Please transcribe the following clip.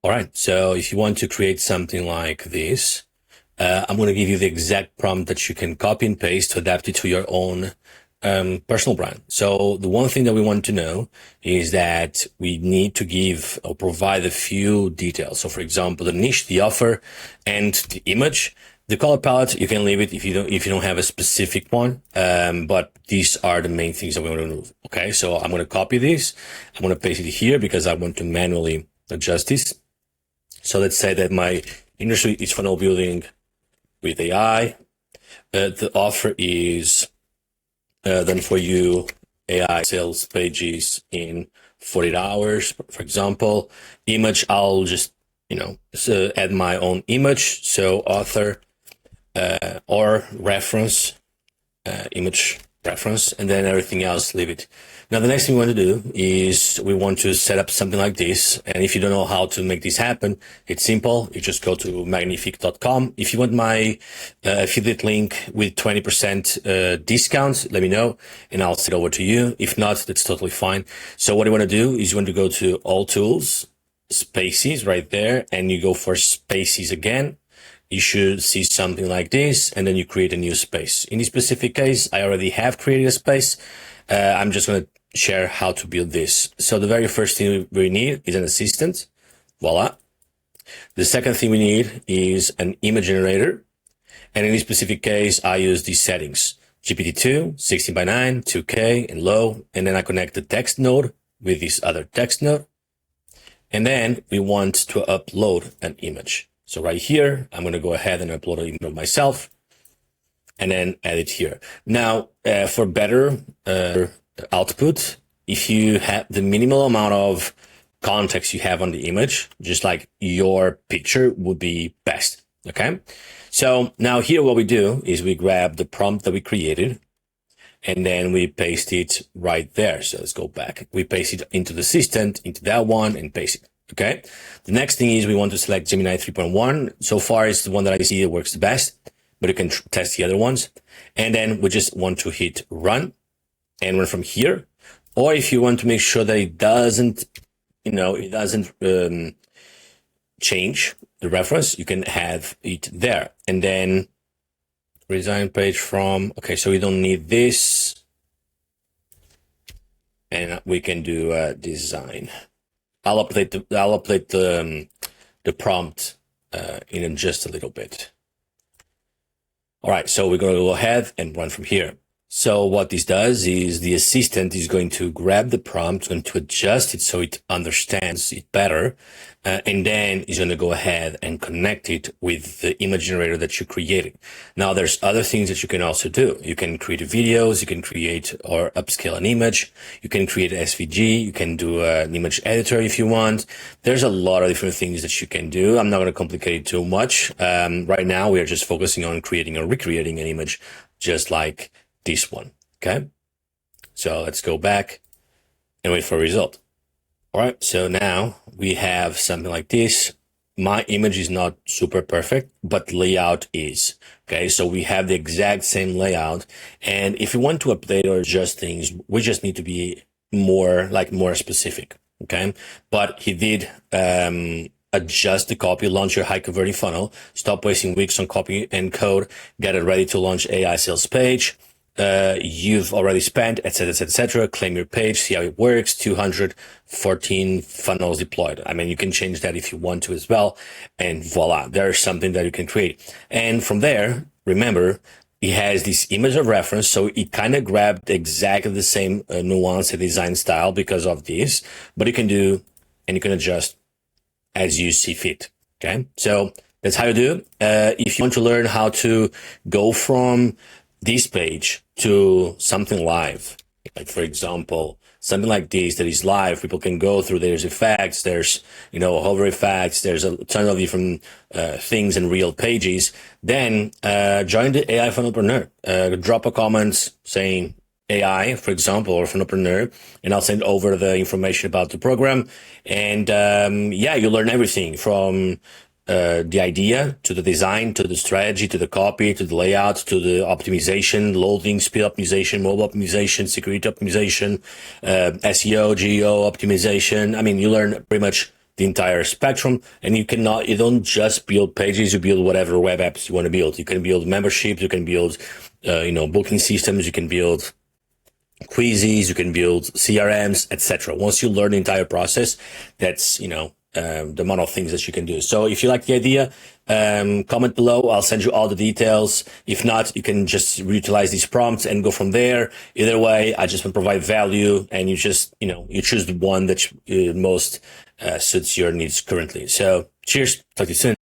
All right, so if you want to create something like this, I'm going to give you the exact prompt that you can copy and paste to adapt it to your own personal brand. So the one thing that we want to know is that we need to give or provide a few details. So for example, the niche, the offer, and the image. The color palette, you can leave it if you don't have a specific one. But these are the main things that we want to remove. Okay, so I'm going to copy this. I'm going to paste it here because I want to manually adjust this. So let's say that my industry is funnel building with AI. The offer is done for you AI sales pages in 48 hours, for example. Image, I'll just, add my own image. So author or reference, image reference, and then everything else, leave it. Now, the next thing we want to do is we want to set up something like this. And if you don't know how to make this happen, it's simple. You just go to magnific.com. If you want my affiliate link with 20% discount, let me know and I'll send it over to you. If not, that's totally fine. So what you want to do is you want to go to all tools, spaces right there, and you go for spaces again. You should see something like this, and then you create a new space. In this specific case, I already have created a space. I'm just going to share how to build this. So the very first thing we need is an assistant. Voila. The second thing we need is an image generator. And in this specific case, I use these settings: GPT-2, 16:9, 2K, and low. And then I connect the text node with this other text node. And then we want to upload an image. So right here, I'm going to go ahead and upload an image of myself and then add it here. Now, for better output, if you have the minimal amount of context you have on the image, just like your picture, would be best. Okay. So now here, what we do is we grab the prompt that we created and then we paste it right there. So let's go back. We paste it into the assistant, into that one, and paste it. Okay. The next thing is we want to select Gemini 3.1. So far, it's the one that I see that works the best, but you can test the other ones. And then we just want to hit run and run from here. Or if you want to make sure that it doesn't change the reference, you can have it there. And then design page from, okay, so we don't need this. And we can do design. I'll update the prompt in just a little bit. All right, so we're going to go ahead and run from here. So what this does is the assistant is going to grab the prompt, going to adjust it so it understands it better, and then is going to go ahead and connect it with the image generator that you created. Now, there's other things that you can also do. You can create videos, you can create or upscale an image, you can create SVG, you can do an image editor if you want. There's a lot of different things that you can do. I'm not going to complicate it too much. Right now, we are just focusing on creating or recreating an image just like this one. Okay. So let's go back and wait for a result. All right. So now we have something like this. My image is not super perfect, but layout is. Okay. So we have the exact same layout. And if you want to update or adjust things, we just need to be more specific. Okay. But he did, adjust the copy, launch your high converting funnel, stop wasting weeks on copy and code, get it ready to launch AI sales page. You've already spent, etc., claim your page, see how it works, 214 funnels deployed. I mean, you can change that if you want to as well. And voila, there's something that you can create. And from there, remember, it has this image of reference. So it kind of grabbed exactly the same nuance and design style because of this, but you can do, and you can adjust as you see fit. Okay. So that's how you do. If you want to learn how to go from this page to something live, like for example, something like this that is live, people can go through, there's effects, there's, hover effects, there's a ton of different things and real pages, then join the AI Funnelpreneur. Drop a comment saying AI, for example, or Funnelpreneur, and I'll send over the information about the program. And you learn everything from the idea to the design, to the strategy, to the copy, to the layout, to the optimization, loading, speed optimization, mobile optimization, security optimization, SEO, GEO optimization. I mean, you learn pretty much the entire spectrum. And you don't just build pages, you build whatever web apps you want to build. You can build memberships, you can build, booking systems, you can build quizzes, you can build CRMs, etc. Once you learn the entire process, that's, the amount of things that you can do. So if you like the idea, comment below. I'll send you all the details. If not, you can just reutilize these prompts and go from there. Either way, I just want to provide value, and you just, you choose the one that most suits your needs currently. So cheers. Talk to you soon.